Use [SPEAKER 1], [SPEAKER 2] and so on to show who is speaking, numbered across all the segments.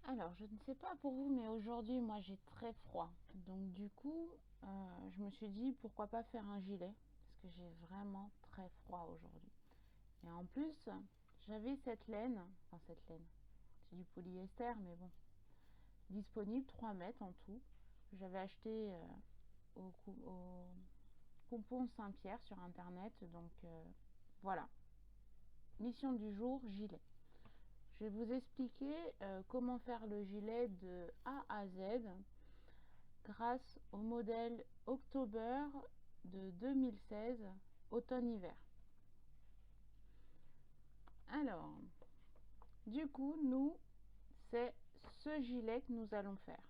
[SPEAKER 1] Alors, je ne sais pas pour vous, mais aujourd'hui, moi, j'ai très froid. Donc, du coup, je me suis dit, pourquoi pas faire un gilet? Parce que j'ai vraiment très froid aujourd'hui. Et en plus, j'avais cette laine, enfin cette laine, c'est du polyester, mais bon, disponible, 3 mètres en tout. J'avais acheté au Pompon Saint-Pierre sur Internet. Donc, voilà. Mission du jour, gilet. Je vais vous expliquer comment faire le gilet de A à Z grâce au modèle October de 2016, automne-hiver. Alors, du coup, nous, c'est ce gilet que nous allons faire.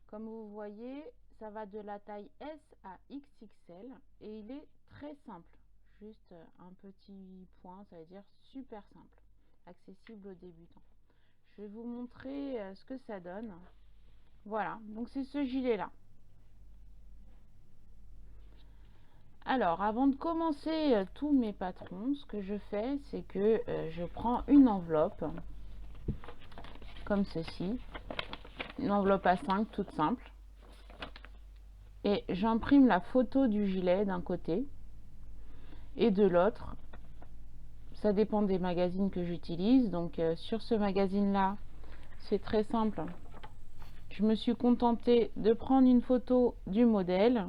[SPEAKER 1] Comme vous voyez, ça va de la taille S à XXL et il est très simple. Juste un petit point, ça veut dire super simple, accessible aux débutants. Je vais vous montrer ce que ça donne. Voilà, donc c'est ce gilet-là. Alors, avant de commencer tous mes patrons, ce que je fais, c'est que je prends une enveloppe, comme ceci, une enveloppe A5 toute simple, et j'imprime la photo du gilet d'un côté, et de l'autre, ça dépend des magazines que j'utilise. Donc, sur ce magazine-là, c'est très simple. Je me suis contentée de prendre une photo du modèle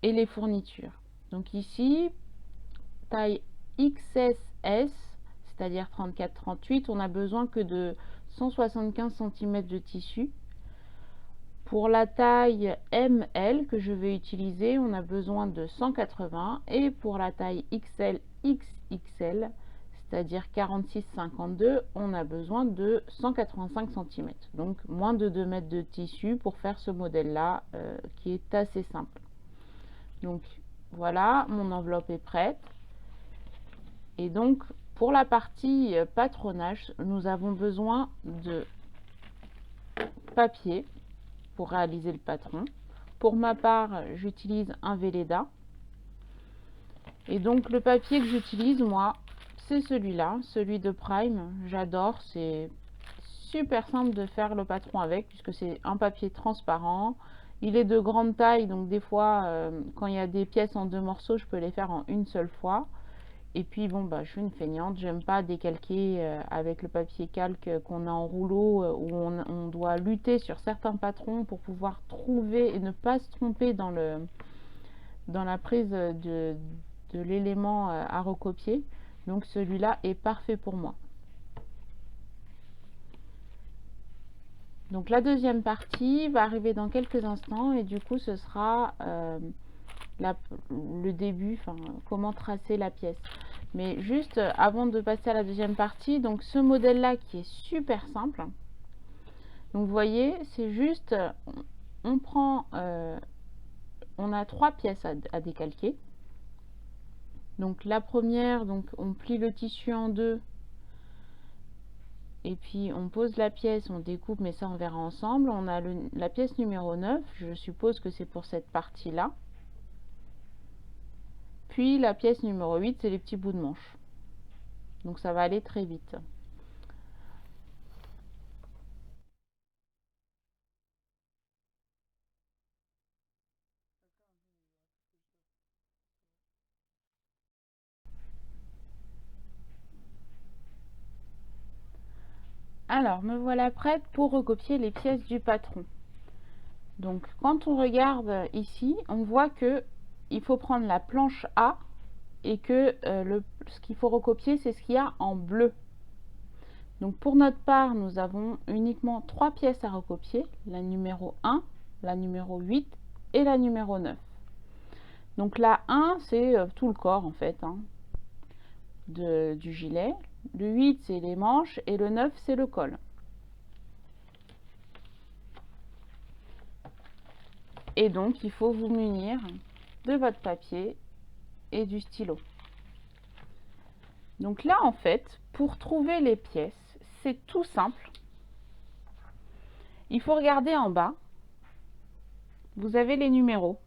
[SPEAKER 1] et les fournitures. Donc ici, taille XSS, c'est-à-dire 34-38, on a besoin que de 175 cm de tissu. Pour la taille ML que je vais utiliser, on a besoin de 180, et pour la taille XL XXL, c'est-à-dire 46-52, on a besoin de 185 cm. Donc moins de 2 mètres de tissu pour faire ce modèle-là qui est assez simple. Donc voilà, mon enveloppe est prête. Et donc, pour la partie patronage, nous avons besoin de papier pour réaliser le patron. Pour ma part, j'utilise un Velleda. Et donc, le papier que j'utilise, moi, c'est celui-là, celui de Prime. J'adore, c'est super simple de faire le patron avec, puisque c'est un papier transparent. Il est de grande taille, donc des fois, quand il y a des pièces en 2 morceaux, je peux les faire en une seule fois. Et puis bon, bah, je suis une feignante, j'aime pas décalquer avec le papier calque qu'on a en rouleau, où on doit lutter sur certains patrons pour pouvoir trouver et ne pas se tromper dans la prise de l'élément à recopier. Donc celui-là est parfait pour moi. Donc la deuxième partie va arriver dans quelques instants, et du coup ce sera le début, enfin comment tracer la pièce. Mais juste avant de passer à la deuxième partie, donc ce modèle là qui est super simple, donc vous voyez, c'est juste on prend on a 3 pièces à décalquer. Donc la première, donc on plie le tissu en deux, et puis on pose la pièce, on découpe, mais ça on verra ensemble. On a la pièce numéro 9, je suppose que c'est pour cette partie là. Puis la pièce numéro 8, c'est les petits bouts de manche. Donc ça va aller très vite. Alors, me voilà prête pour recopier les pièces du patron. Donc, quand on regarde ici, on voit que il faut prendre la planche A, et que ce qu'il faut recopier, c'est ce qu'il y a en bleu. Donc, pour notre part, nous avons uniquement 3 pièces à recopier, la numéro 1, la numéro 8 et la numéro 9. Donc, la 1, c'est tout le corps, en fait, hein, du gilet. Le 8, c'est les manches, et le 9, c'est le col. Et donc, il faut vous munir de votre papier et du stylo. Donc là, en fait, pour trouver les pièces, c'est tout simple. Il faut regarder en bas. Vous avez les numéros.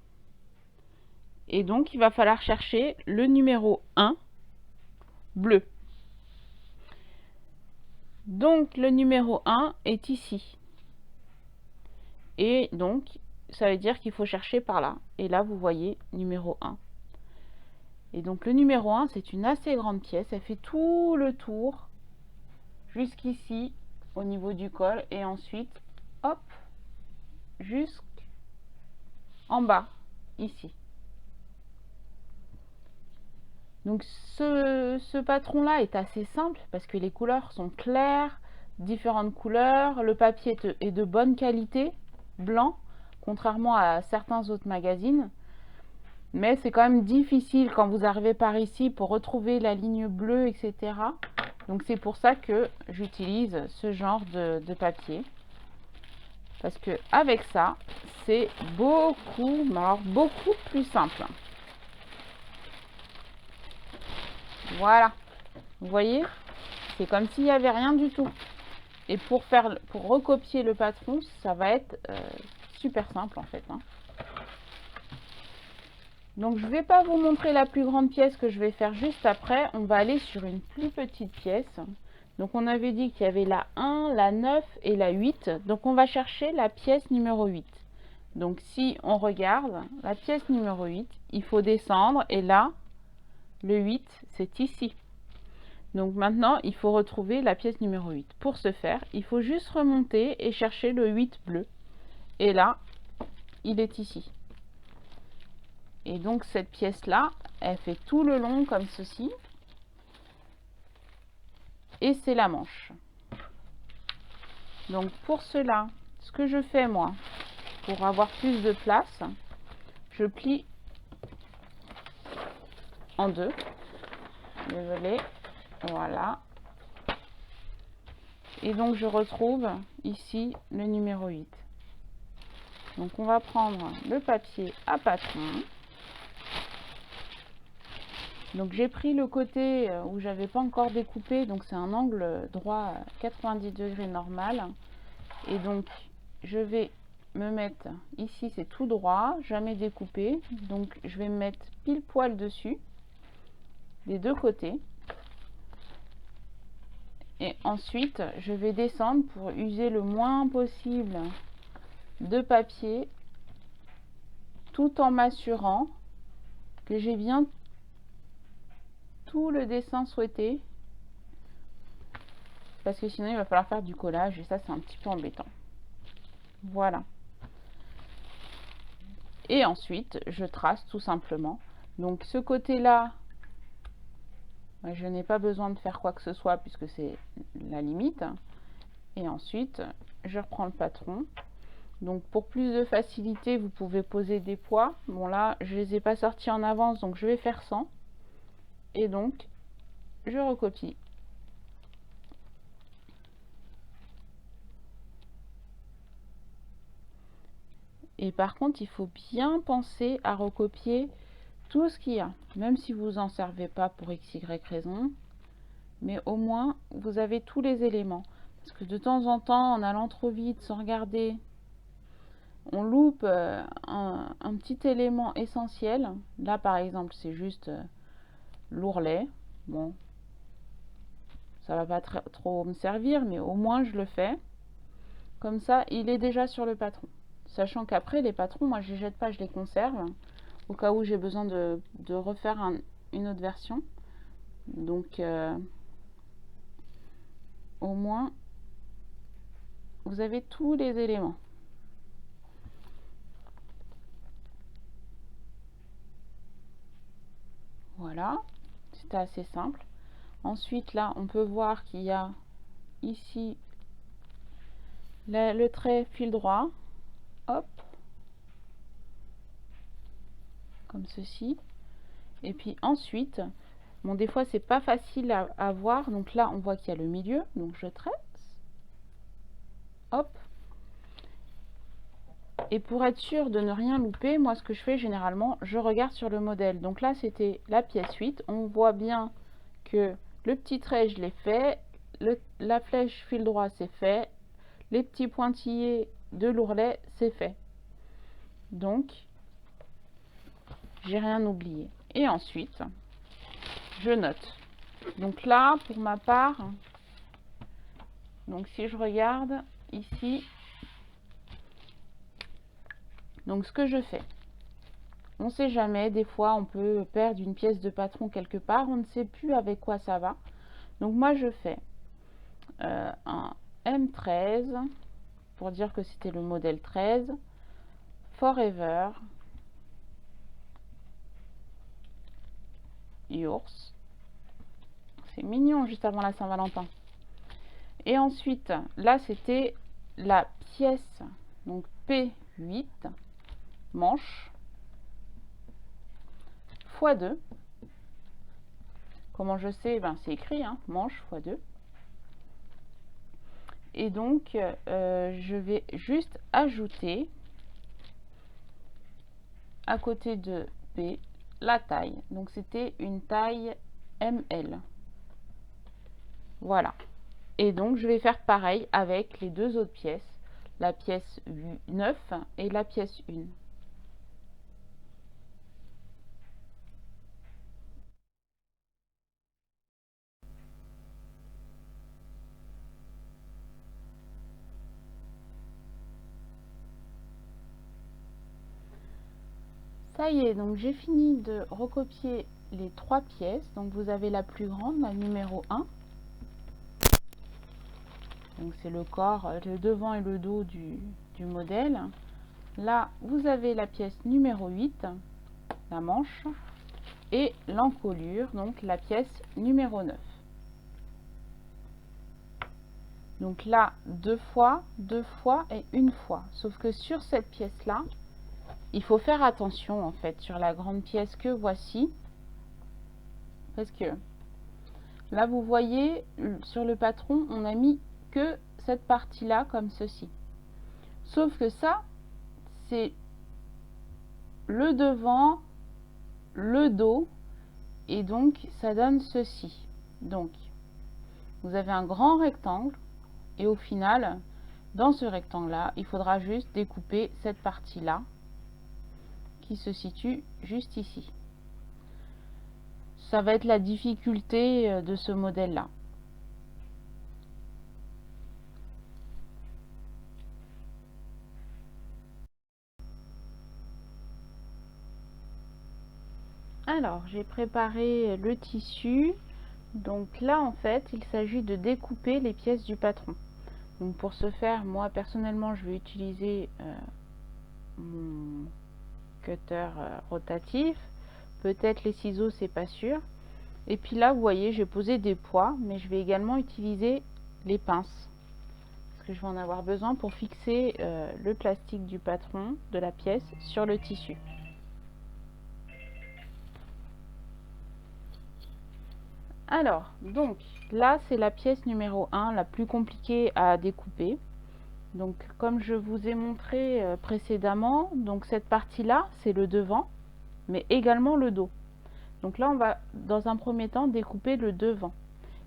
[SPEAKER 1] Et donc, il va falloir chercher le numéro 1 bleu. Donc le numéro 1 est ici. Et donc ça veut dire qu'il faut chercher par là. Et là vous voyez numéro 1. Et donc le numéro 1 c'est une assez grande pièce. Elle fait tout le tour jusqu'ici au niveau du col. Et ensuite hop jusqu'en bas ici. Donc ce patron-là est assez simple parce que les couleurs sont claires, différentes couleurs, le papier est de bonne qualité, blanc, contrairement à certains autres magazines. Mais c'est quand même difficile quand vous arrivez par ici pour retrouver la ligne bleue, etc. Donc c'est pour ça que j'utilise ce genre de papier. Parce que avec ça, c'est beaucoup, mais alors beaucoup plus simple. Voilà, vous voyez, c'est comme s'il n'y avait rien du tout. Et pour recopier le patron, ça va être super simple en fait. Donc je ne vais pas vous montrer la plus grande pièce que je vais faire juste après. On va aller sur une plus petite pièce. Donc on avait dit qu'il y avait la 1, la 9 et la 8. Donc on va chercher la pièce numéro 8. Donc si on regarde la pièce numéro 8, il faut descendre et là, le 8, c'est ici. Donc maintenant, il faut retrouver la pièce numéro 8. Pour ce faire, il faut juste remonter et chercher le 8 bleu. Et là, il est ici. Et donc cette pièce-là, elle fait tout le long comme ceci. Et c'est la manche. Donc pour cela, ce que je fais moi, pour avoir plus de place, je plie en deux. Désolée. Voilà. Et donc je retrouve ici le numéro 8. Donc on va prendre le papier à patron. Donc j'ai pris le côté où j'avais pas encore découpé, donc c'est un angle droit 90 degrés normal. Et donc je vais me mettre ici, c'est tout droit, jamais découpé. Donc je vais me mettre pile poil dessus, des deux côtés. Et ensuite je vais descendre pour user le moins possible de papier, tout en m'assurant que j'ai bien tout le dessin souhaité, parce que sinon il va falloir faire du collage et ça c'est un petit peu embêtant. Voilà. Et ensuite je trace tout simplement. Donc ce côté là, je n'ai pas besoin de faire quoi que ce soit puisque c'est la limite. Et ensuite je reprends le patron. Donc pour plus de facilité, vous pouvez poser des poids. Bon là je les ai pas sortis en avance, donc je vais faire 100. Et donc je recopie. Et par contre, il faut bien penser à recopier tout ce qu'il y a, même si vous n'en servez pas pour x, y raison, mais au moins vous avez tous les éléments. Parce que de temps en temps, en allant trop vite, sans regarder, on loupe un petit élément essentiel. Là, par exemple, c'est juste l'ourlet. Bon, ça va pas trop me servir, mais au moins je le fais. Comme ça, il est déjà sur le patron. Sachant qu'après, les patrons, moi, je les jette pas, je les conserve. Au cas où j'ai besoin de refaire une autre version. Donc, au moins, vous avez tous les éléments. Voilà, c'était assez simple. Ensuite, là, on peut voir qu'il y a ici le trait fil droit. Hop. Comme ceci. Et puis ensuite, bon, des fois, c'est pas facile à voir. Donc là, on voit qu'il y a le milieu. Donc, je trace. Hop. Et pour être sûr de ne rien louper, moi ce que je fais généralement, je regarde sur le modèle. Donc là c'était la pièce 8, on voit bien que le petit trait je l'ai fait, la flèche fil droit c'est fait, les petits pointillés de l'ourlet c'est fait. Donc j'ai rien oublié. Et ensuite je note. Donc là pour ma part, Donc si je regarde ici, donc ce que je fais, on ne sait jamais, des fois on peut perdre une pièce de patron quelque part, on ne sait plus avec quoi ça va. Donc moi je fais un M13 pour dire que c'était le modèle 13, Forever, Yours. C'est mignon juste avant la Saint-Valentin. Et ensuite, là c'était la pièce, donc P8, manche, x2. Comment je sais? Ben, c'est écrit, hein, manche x2. Et donc, je vais juste ajouter à côté de P la taille. Donc, c'était une taille ML. Voilà. Et donc, je vais faire pareil avec les deux autres pièces, la pièce 9 et la pièce 1. Ça y est, donc j'ai fini de recopier les trois pièces. Donc vous avez la plus grande, la numéro 1. Donc c'est le corps, le devant et le dos du modèle. Là, vous avez la pièce numéro 8, la manche, et l'encolure, donc la pièce numéro 9. Donc là, deux fois et une fois. Sauf que sur cette pièce-là, il faut faire attention en fait sur la grande pièce que voici. Parce que là, vous voyez, sur le patron, on a mis que cette partie-là comme ceci. Sauf que ça, c'est le devant, le dos, et donc ça donne ceci. Donc, vous avez un grand rectangle, et au final, dans ce rectangle-là, il faudra juste découper cette partie-là, qui se situe juste ici. Ça va être la difficulté de ce modèle-là. Alors, j'ai préparé le tissu. Donc là, en fait, il s'agit de découper les pièces du patron. Donc pour ce faire, moi, personnellement, je vais utiliser mon cutter rotatif. Peut-être les ciseaux, c'est pas sûr. Et puis là, vous voyez, j'ai posé des poids, mais je vais également utiliser les pinces. Parce que je vais en avoir besoin pour fixer le plastique du patron de la pièce sur le tissu. Alors, donc, là, c'est la pièce numéro 1, la plus compliquée à découper. Donc, comme je vous ai montré précédemment, donc cette partie-là, c'est le devant, mais également le dos. Donc là, on va, dans un premier temps, découper le devant.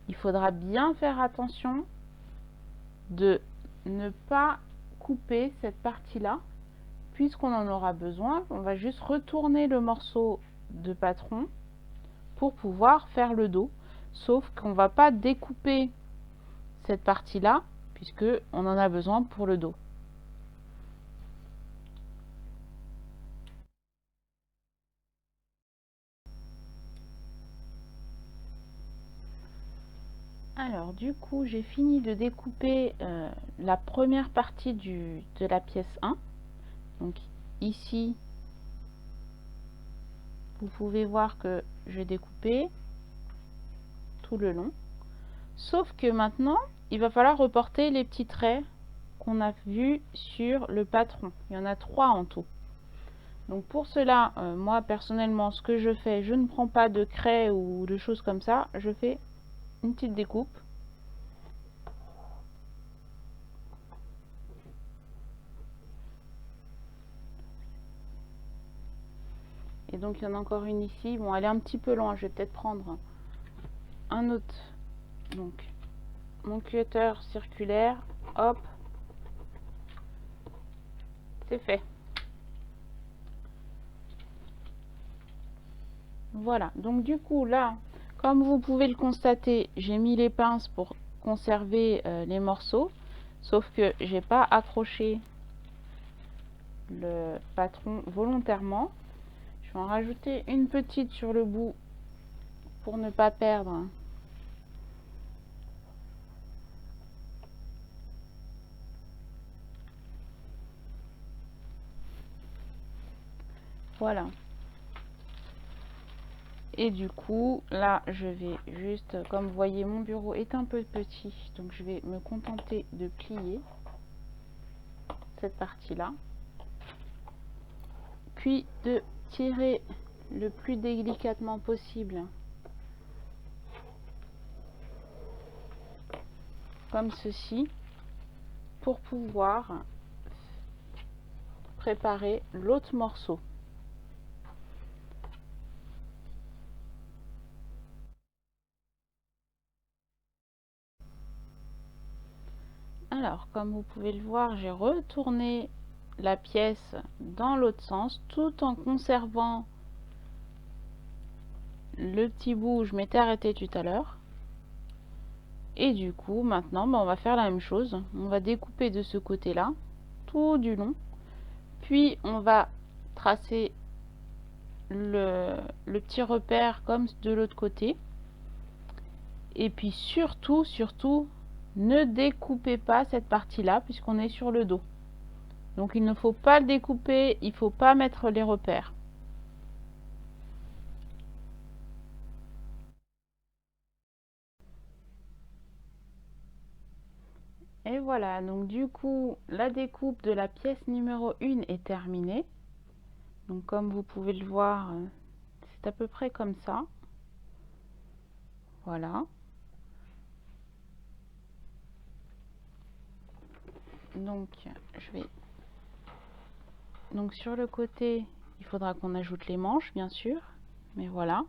[SPEAKER 1] Il faudra bien faire attention de ne pas couper cette partie-là, puisqu'on en aura besoin. On va juste retourner le morceau de patron pour pouvoir faire le dos. Sauf qu'on ne va pas découper cette partie-là, puisque on en a besoin pour le dos. Alors du coup, j'ai fini de découper la première partie de la pièce 1. Donc ici, vous pouvez voir que j'ai découpé tout le long. Sauf que maintenant, il va falloir reporter les petits traits qu'on a vus sur le patron. Il y en a 3 en tout. Donc pour cela, moi personnellement, ce que je fais, je ne prends pas de craie ou de choses comme ça. Je fais une petite découpe. Et donc il y en a encore une ici. Bon, elle est un petit peu loin. Je vais peut-être prendre un autre. Donc mon cutter circulaire. Hop. C'est fait. Voilà. Donc du coup là, comme vous pouvez le constater, j'ai mis les pinces pour conserver les morceaux, sauf que j'ai pas accroché le patron volontairement. Je vais en rajouter une petite sur le bout pour ne pas perdre. Voilà. Et du coup, là, je vais juste, comme vous voyez, mon bureau est un peu petit, donc je vais me contenter de plier cette partie-là, puis de tirer le plus délicatement possible, comme ceci, pour pouvoir préparer l'autre morceau. Alors, comme vous pouvez le voir, j'ai retourné la pièce dans l'autre sens, tout en conservant le petit bout où je m'étais arrêté tout à l'heure. Et du coup, maintenant, on va faire la même chose. On va découper de ce côté-là, tout du long. Puis, on va tracer le petit repère comme de l'autre côté. Et puis, surtout, ne découpez pas cette partie-là, puisqu'on est sur le dos. Donc, il ne faut pas le découper, il ne faut pas mettre les repères. Et voilà, donc du coup, la découpe de la pièce numéro 1 est terminée. Donc comme vous pouvez le voir, c'est à peu près comme ça. Voilà. Donc je vais... Donc sur le côté, il faudra qu'on ajoute les manches, bien sûr. Mais voilà.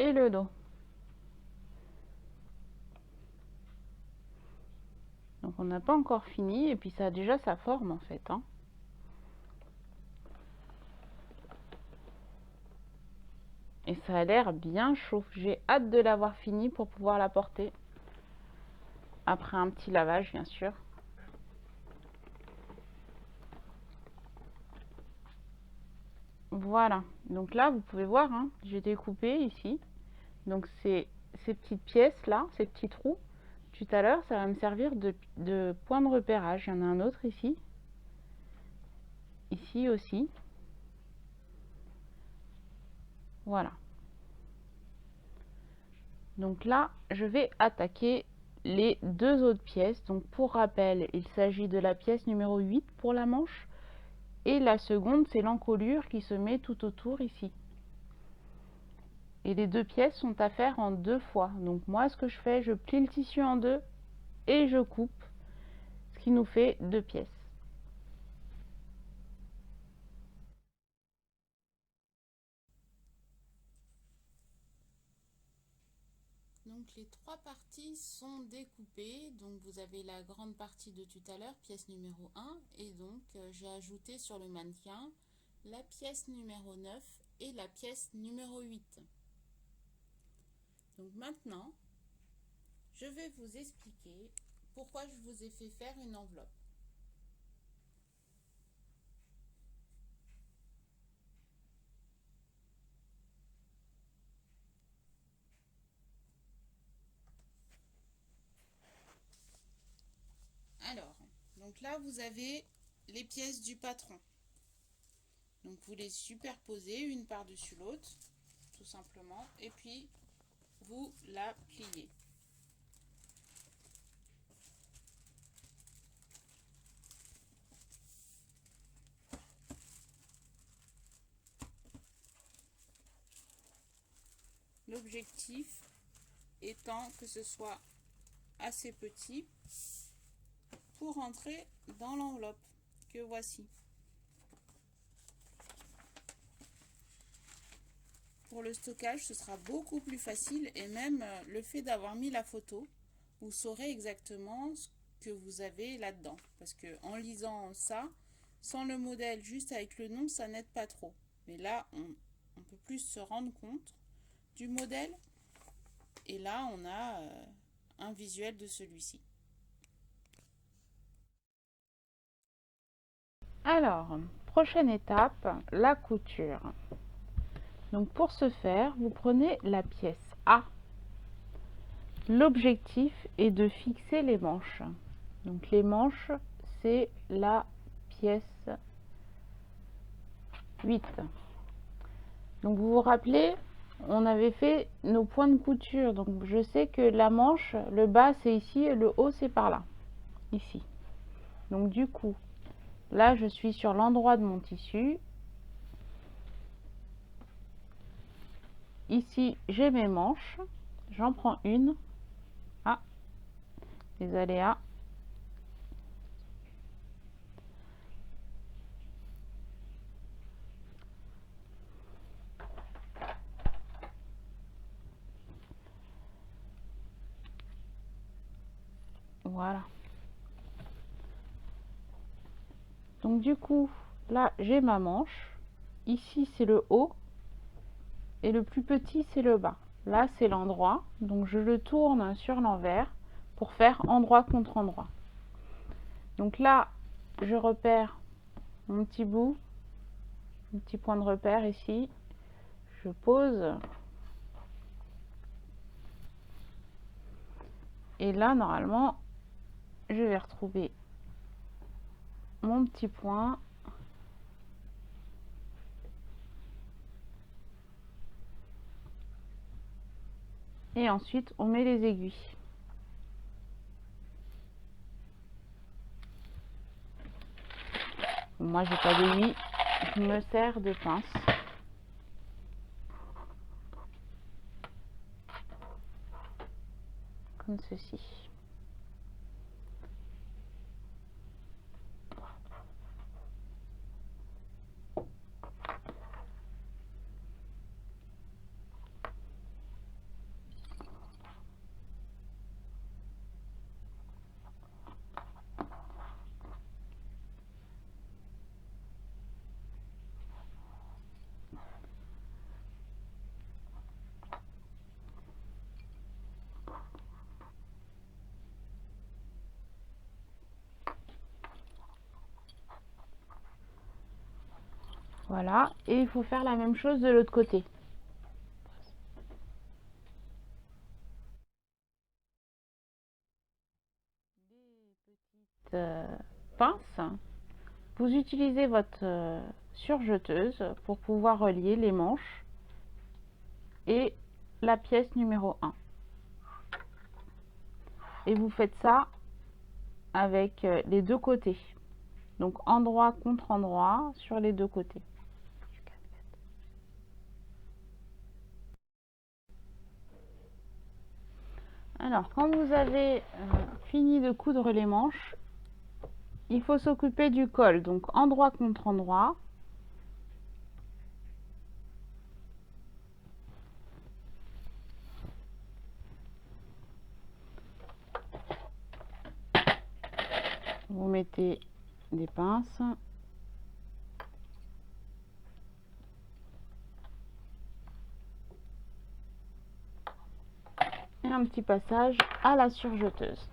[SPEAKER 1] Et le dos. Donc on n'a pas encore fini, et puis ça a déjà sa forme en fait, hein. Et ça a l'air bien chaud. J'ai hâte de l'avoir fini pour pouvoir la porter. Après un petit lavage, bien sûr. Voilà. Donc là, vous pouvez voir, hein, j'ai découpé ici. Donc c'est ces petites pièces là, ces petits trous. Tout à l'heure, ça va me servir de point de repérage. Il y en a un autre ici. Ici aussi. Voilà. Donc là, je vais attaquer les deux autres pièces. Donc pour rappel, il s'agit de la pièce numéro 8 pour la manche. Et la seconde, c'est l'encolure qui se met tout autour ici. Et les deux pièces sont à faire en deux fois. Donc moi, ce que je fais, je plie le tissu en deux et je coupe. Ce qui nous fait deux pièces. Donc les trois parties sont découpées, donc vous avez la grande partie de tout à l'heure, pièce numéro 1, et donc j'ai ajouté sur le mannequin la pièce numéro 9 et la pièce numéro 8. Donc maintenant, je vais vous expliquer pourquoi je vous ai fait faire une enveloppe. Alors, donc là vous avez les pièces du patron. Donc vous les superposez une par-dessus l'autre, tout simplement, et puis vous la pliez. L'objectif étant que ce soit assez petit pour rentrer dans l'enveloppe que voici. Pour le stockage, ce sera beaucoup plus facile et même le fait d'avoir mis la photo, vous saurez exactement ce que vous avez là-dedans. Parce que en lisant ça, sans le modèle, juste avec le nom, ça n'aide pas trop. Mais là, on peut plus se rendre compte du modèle. Et là, on a un visuel de celui-ci. Alors, prochaine étape, la couture. Donc pour ce faire, vous prenez la pièce A. L'objectif est de fixer les manches. Donc les manches, c'est la pièce 8. Donc vous vous rappelez, on avait fait nos points de couture. Donc je sais que la manche, le bas c'est ici et le haut c'est par là, ici. Donc du coup, là je suis sur l'endroit de mon tissu. Ici j'ai mes manches, j'en prends une. Ah, les aléas. Voilà. Donc du coup, là j'ai ma manche. Ici c'est le haut et le plus petit c'est le bas. Là c'est l'endroit, donc je le tourne sur l'envers pour faire endroit contre endroit. Donc là je repère mon petit bout, mon petit point de repère ici. Je pose. Et là normalement je vais retrouver mon petit point. Et ensuite on met les aiguilles. Moi j'ai pas d'aiguille, je me sers de pince. Comme ceci. Voilà, et il faut faire la même chose de l'autre côté. Des petites pinces. Vous utilisez votre surjeteuse pour pouvoir relier les manches et la pièce numéro 1. Et vous faites ça avec les deux côtés. Donc endroit contre endroit sur les deux côtés. Alors, quand vous avez fini de coudre les manches, il faut s'occuper du col. Donc endroit contre endroit. Vous mettez des pinces. Et un petit passage à la surjeteuse.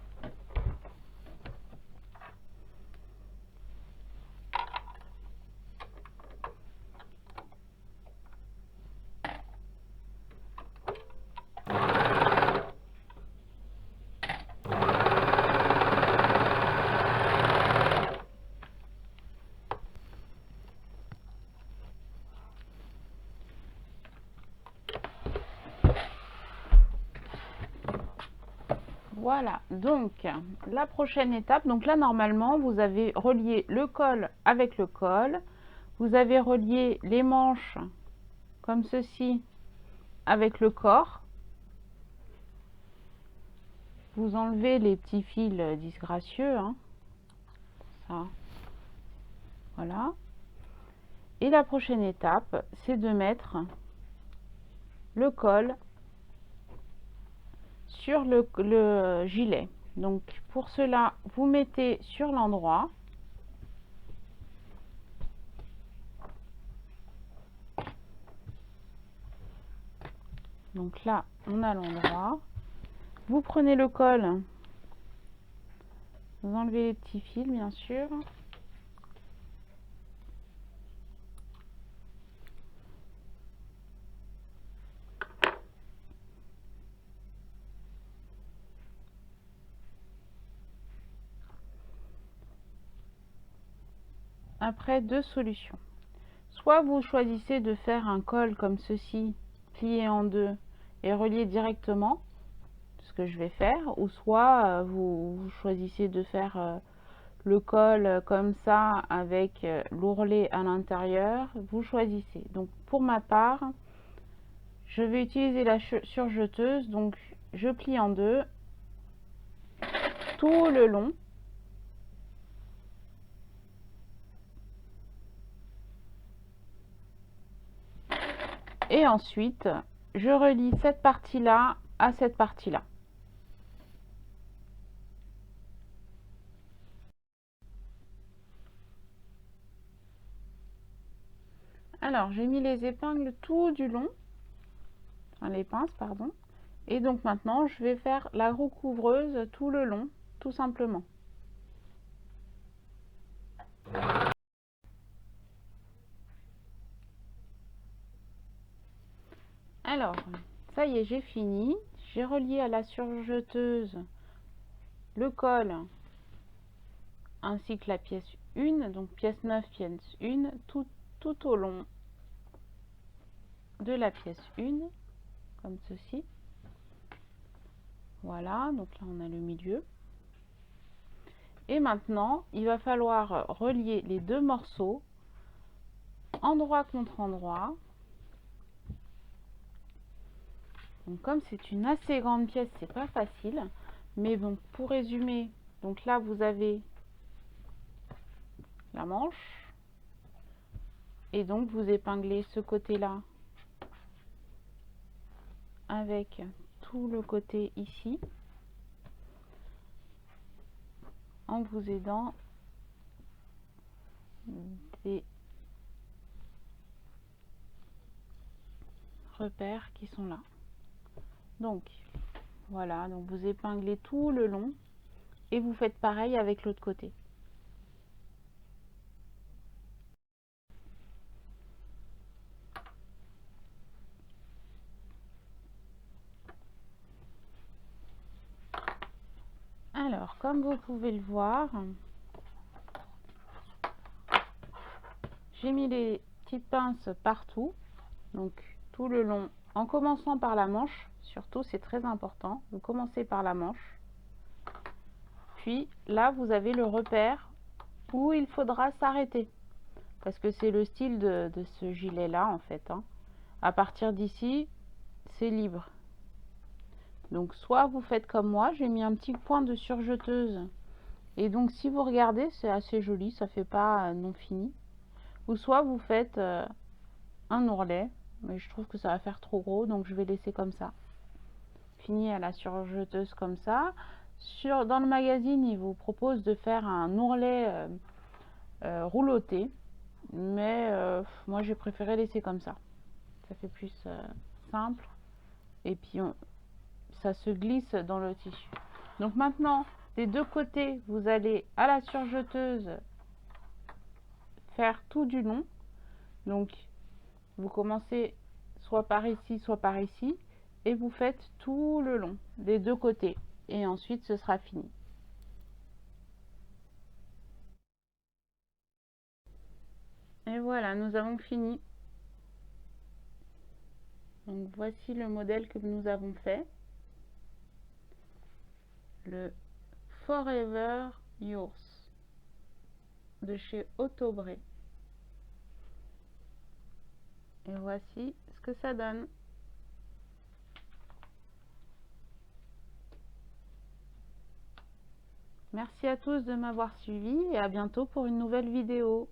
[SPEAKER 1] Voilà, donc la prochaine étape, donc là normalement vous avez relié le col avec le col, vous avez relié les manches comme ceci avec le corps, vous enlevez les petits fils disgracieux, hein, ça, voilà, et la prochaine étape c'est de mettre le col sur le gilet. Donc pour cela vous mettez sur l'endroit, Donc là, on a l'endroit. Vous prenez le col, vous enlevez les petits fils, bien sûr. Après, deux solutions. Soit vous choisissez de faire un col comme ceci, plié en deux et relié directement, ce que je vais faire, ou soit vous choisissez de faire le col comme ça avec l'ourlet à l'intérieur, vous choisissez. Donc pour ma part, je vais utiliser la surjeteuse, donc je plie en deux tout le long. Et ensuite, je relie cette partie-là à cette partie-là. Alors, j'ai mis les épingles tout du long, enfin les pinces, pardon. Et donc maintenant, je vais faire la recouvreuse tout le long, tout simplement. Alors, ça y est, j'ai fini. J'ai relié à la surjeteuse le col ainsi que la pièce 1, donc pièce 9, pièce 1, tout au long de la pièce 1, comme ceci. Voilà, donc là on a le milieu. Et maintenant, il va falloir relier les deux morceaux, endroit contre endroit. Donc comme c'est une assez grande pièce, c'est pas facile. Mais bon, pour résumer, donc là vous avez la manche. Et donc vous épinglez ce côté-là avec tout le côté ici, en vous aidant des repères qui sont là. Donc voilà, donc vous épinglez tout le long et vous faites pareil avec l'autre côté. Alors, comme vous pouvez le voir, j'ai mis les petites pinces partout, donc tout le long, en commençant par la manche. Surtout, c'est très important, vous commencez par la manche. Puis là, vous avez le repère où il faudra s'arrêter, parce que c'est le style de ce gilet là en fait, hein. À partir d'ici, c'est libre. Donc soit vous faites comme moi, j'ai mis un petit point de surjeteuse, et donc si vous regardez, c'est assez joli, ça fait pas non fini. Ou soit vous faites un ourlet, mais je trouve que ça va faire trop gros, donc je vais laisser comme ça. Fini à la surjeteuse comme ça. Dans le magazine, il vous propose de faire un ourlet rouloté, mais moi j'ai préféré laisser comme ça. Ça fait plus simple, et puis ça se glisse dans le tissu. Donc maintenant, des deux côtés, vous allez à la surjeteuse faire tout du long. Donc vous commencez soit par ici, soit par ici, et vous faites tout le long des deux côtés, et ensuite ce sera fini. Et voilà, nous avons fini. Donc voici le modèle que nous avons fait, le Forever Yours de chez Autobré. Et voici ce que ça donne. Merci à tous de m'avoir suivi et à bientôt pour une nouvelle vidéo.